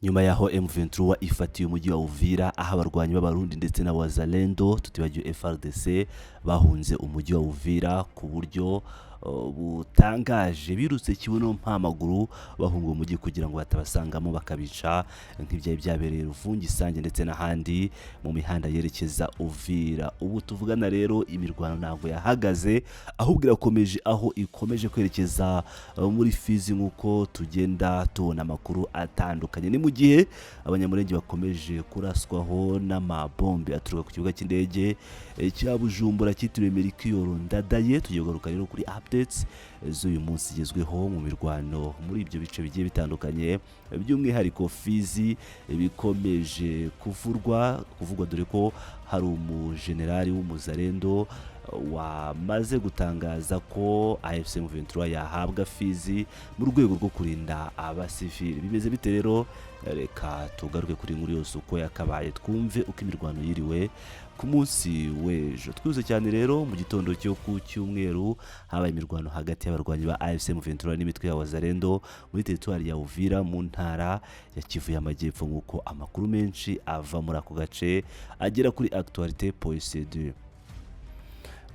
Nyuma yaho M23 ifatiye umujyi wa Uvira aho abarwanyi b'abarundi ndetse na Wazalendo tutibagiwe FRDC bahunze umujyi wa Uvira ku buryo butangaje birutse kibuno mpamaguru bahunga umujyi kugira ngo batabasangamo bakabica nk'ibyari byabereye Ruvungi Sange ndetse n'ahandi mu mihanda yerekeza Uvira. Ubu tuvugana rero imirwano ntabwo yahagaze ahubwo irakomeje, aho ikomeje kwerekeza muri Fizi nk'uko tugenda tubona amakuru atandukanye. Ni mu gihe abanyamurenge bakomeje kuraswaho n'amabombe aturuka ku kibuga cy'indege cya Bujumbura cyitiriwe Melchior Ndadaye. Tugiye kugaruka rero kuri updates z'uyu munsi zigezweho mu mirwano muri ibyo bice bigiye bitandukanye, by'umwihariko Fizi bikomeje kuvugwa dore ko hari umujenerali w'umuzarendo wamaze gutangaza ko AFC M23 yahabwa Fizi mu rwego rwo kurinda abasivili. Bimeze bite rero? Reka tugaruke kuri nkuru yose uko yakabaye, twumve uko imirwano yiriwe ku munsi w'ejo. Twuze cyane rero mu gitondo cyo ku cyumweru habaye imirwano hagati y'abarwanyi ba AFC M23 n'imitwe ya Wazalendo muri teritwari ya Uvira mu ntara ya Kivu y'Amajyepfo, nk'uko amakuru menshi ava muri ako gace agera kuri actualité.cd.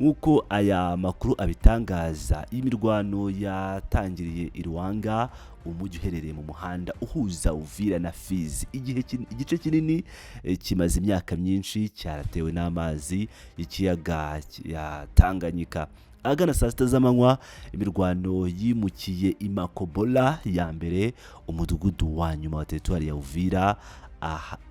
Nk'uko aya makuru abitangaza, imirwano yatangiriye i Ruanga, umujyi uherereye mu muhanda uhuza Uvira na Fizi. Igice kinini kimaze imyaka myinshi cyaratewe n'amazi y'ikiyaga ya Tanganyika. Agana saa sita z'amanywa imirwano yimukiye i Makobola ya mbere, umudugudu wa nyuma wa teritwari ya Uvira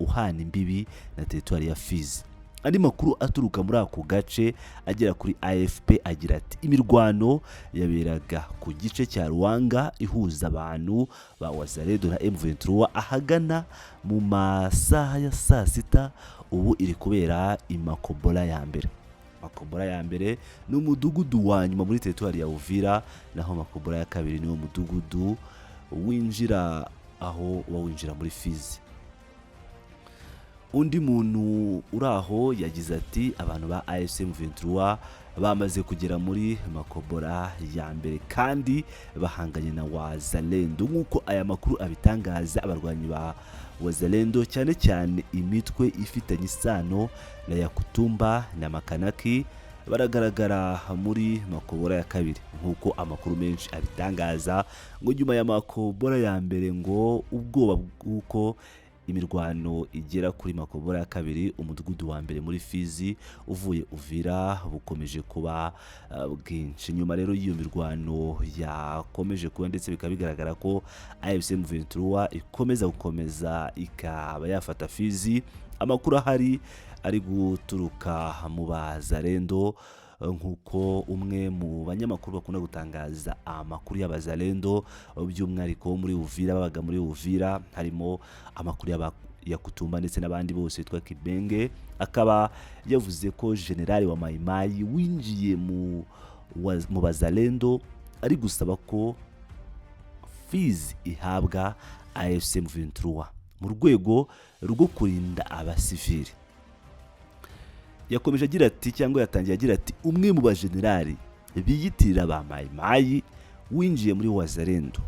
uhana imbibi na teritwari ya Fizi. Andi makuru aturuka muri ako gace agera kuri AFP agira ati imirwano yaberaga ku gice cya Ruanga ihuza abantu ba Wazalendo na M23 ahagana mu masaha ya saa sita. Ubu iri kubera i Makobola ya mbere. Makobola ya mbere ni umudugudu wa nyuma muri teritwari ya Uvira, naho Makobola ya kabiri ni umudugudu winjira aho wawinjira muri Fizi. Undi muntu uraho yagize ati abantu ba AFC M23 bamaze kugera muri Makobola ya mbere kandi bahanganye na Wazalendo. Nk'uko aya makuru abitangaza, abarwanyi ba Wazalendo cyane cyane imitwe ifitanye isano na Yakutumba na Makanaki baragaragara muri Makobola ya kabiri. Nk'uko amakuru menshi abitangaza ngo nyuma ya Makobola ya mbere ngo ubwoba bw'uko imirwano igera kuri Makobola ya kabiri, umudugudu wa mbere muri Fizi uvuye Uvira, bukomeje kuba bwinshi. Nyuma rero y'iyo mirwano yakomeje kuba ndetse bikaba bigaragara ko AFC M23 ikomeza ikaba yafata Fizi. Amakuru ahari ari guturuka mu Bazalendo, nk'uko umwe mu banyamakuru bakunda gutangaza amakuru y'Abazalendo by'umwihariko muri Uvira, babaga muri Uvira, harimo amakuru ya Kutumba ndetse n'abandi bose bitwa Kibenge, akaba yavuze ko generali wa Mayimayi winjiye mu Bazalendo ari gusaba ko Fizi ihabwa AFC M23 mu rwego rwo kurinda abasivili. Yakomeje agira ati cyangwa yatangiye agira ati umwe mu bajenerali biyitirira ba Mayimayi winjiye muri Wazalendo,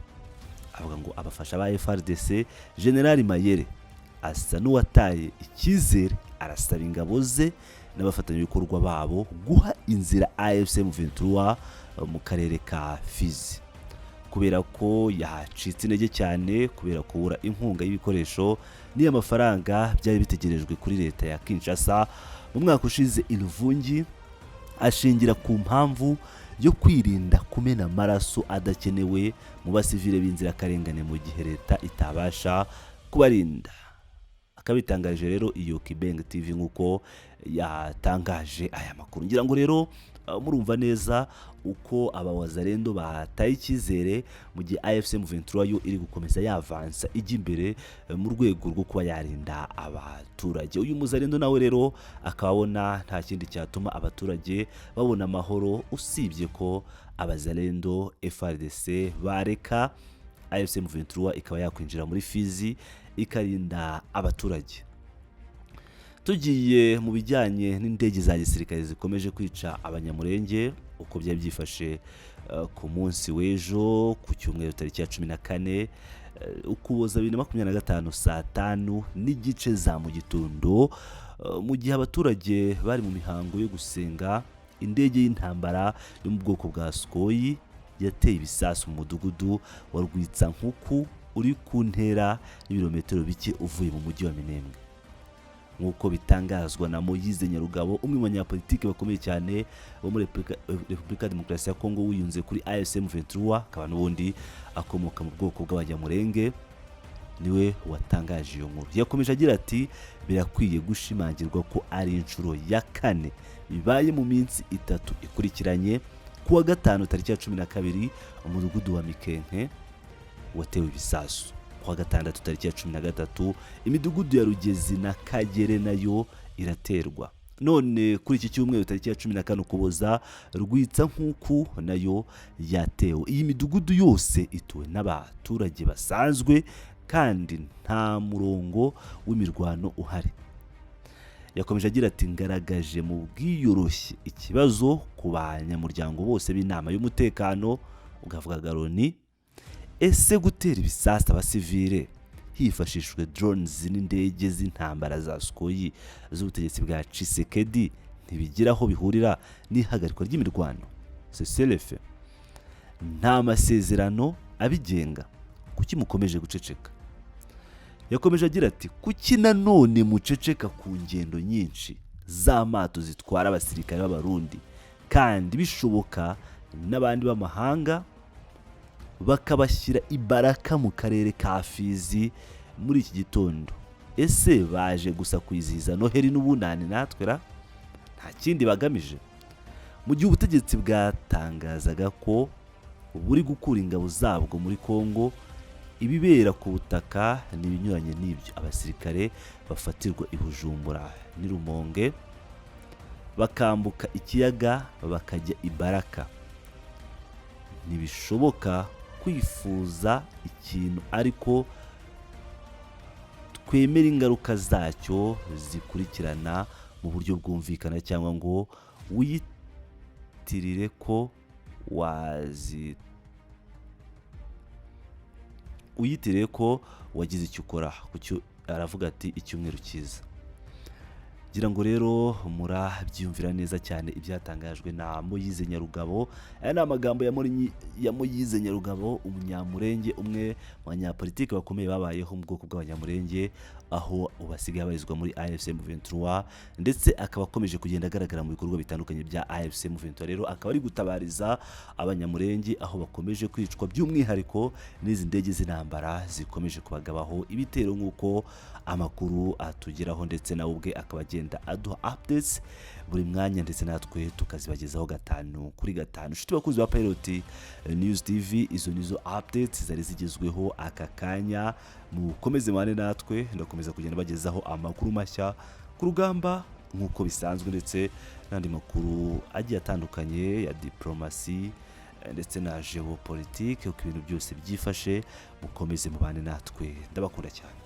avuga ngo abafasha ba FRDC General Mayere asa n'uwataye icyizere, arasaba ingabo ze n'abafatanyabikorwa babo guha inzira AFC M23 mu karere ka Fizi, kubera ko yacitse intege cyane kubera kubura inkunga y'ibikoresho n'iy'amafaranga byari bitegerejwe kuri leta ya Kinshasa mu mwaka ushize i Ruvungi. Ashingira ku mpamvu yo kwirinda kumena amaraso adakenewe mu basivile b'inzirakarengane mu gihe leta itabasha kubarinda. Akabitangaje rero iyo Kibeng TV nk'uko yatangaje aya makuru. Ngira ngo rero murumva neza uko Abawazalendo bataye icyizere mu gihe AFC M23 yo iri gukomeza yavansa ijya imbere mu rwego rwo kuba yarinda abaturage. Uyu muzalendo nawe rero akabona nta kindi cyatuma abaturage babona amahoro usibye ko Abazalendo FRDC bareka AFC M23 ikaba yakwinjira muri Fizi ikarinda abaturage. Tugiye mu bijyanye n'indege za gisirikare zikomeje kwica abanyamurenge, uko byari byifashe ku munsi w'ejo ku cyumweru tariki ya 14 Ukuboza 2025 saa 5 n'igice za mu gitondo, mu gihe abaturage bari mu mihango yo gusenga, indege y'intambara yo mu bwoko bwa Sukhoi yateye ibisasu mu mudugudu wa Rwitsankuku uri ku ntera y'ibirometero bike uvuye mu mujyi wa Minembwe. Nk'uko bitangazwa na Moise Nyarugabo, umwe mu banyapolitiki bakomeye cyane bo muri Repubulika Demokarasi ya Kongo wiyunze kuri AFC M23, akaba n'ubundi akomoka mu bwoko bw'abanyamurenge, niwe watangaje iyo nkuru. Yakomeje agira ati birakwiye gushimangirwa ko ari inshuro ya 4 bibaye mu minsi 3 ikurikiranye. Kuwa gatanu tariki ya 12 umudugudu wa Mikenke watewe ibisasu. Kuwa gatandatu tariki ya 13 imidugudu ya Rugezi na Kagere nayo iraterwa. None kuri iki cyumweru tariki ya 14 Ukuboza, Rwitsankuku nayo yatewe. Iyi midugudu yose ituwe n'abaturage basanzwe kandi nta murongo w'imirwano uhari. Yakomeje agira ati ngaragaje mu bwiyoroshye ikibazo ku banyamuryango bose b'inama y'umutekano, ugavuga Garoni, ese gutera ibisasa abasivile hifashishwe drones n'indege z'intambara za Sukhoi z'ubutegetsi bwa Tshisekedi ntibigira aho bihurira n'ihagarikwa ry'imirwano? CCLF nta masezerano abigenga, kuki mukomeje guceceka? Yakomeje agira ati kuki nanone muceceka ku ngendo nyinshi z'amato zitwara abasirikare b'abarundi kandi bishoboka n'abandi b'amahanga bakabashyira ibaraka mu karere ka Fizi muri iki gitondo? Ese baje gusa kwizihiza Noheli n'ubunani natwe ra? Nta kindi bagamije? Mu gihe ubutegetsi bwatangazaga ko buri gukura ingabo zabwo muri Kongo, ibibera ku butaka n'ibinyuranye n'ibyo. Abasirikare bafatirwa i Bujumbura n'i Rumonge bakambuka ikiyaga bakajya i Baraka. Ntibishoboka kwifuza ikintu ariko twemera ingaruka zacyo zikurikirana mu buryo bwumvikana, cyangwa ngo wiyitirire ko wagize icyo ukora. Kucyo aravuga ati icyumweru cyiza. Gira ngo rero murabyumvira neza cyane ibyatangajwe na Moise Nyarugabo. Aya ni amagambo ya Moise Nyarugabo, umunyamurenge, umwe mu banyapolitiki bakomeye babayeho mu bwoko bw'abanyamurenge, aho ubasigaye abarizwa muri AFC M23 ndetse akaba akomeje kugenda agaragara mu bikorwa bitandukanye bya AFC M23. Rero akaba ari gutabariza abanyamurenge aho bakomeje kwicwa, by'umwihariko n'izi ndege z'intambara zikomeje kubagabaho ibitero nk'uko amakuru atugeraho, ndetse nawe ubwe akaba agenda aduha updates buri mwanya, ndetse natwe tukazibagezaho 5 kuri 5. Inshuti bakunzi ba Pilot News TV, izo nizo updates zari zigezweho aka kanya. Mukomeze mane natwe, ndakomeza kugenda bagezaho amakuru mashya ku rugamba nk'uko bisanzwe, ndetse n'andi makuru agiye atandukanye ya diplomasi ndetse na geopolitique, uko ibintu byose byifashe. Mukomeze mubane natwe, ndabakunda cyane.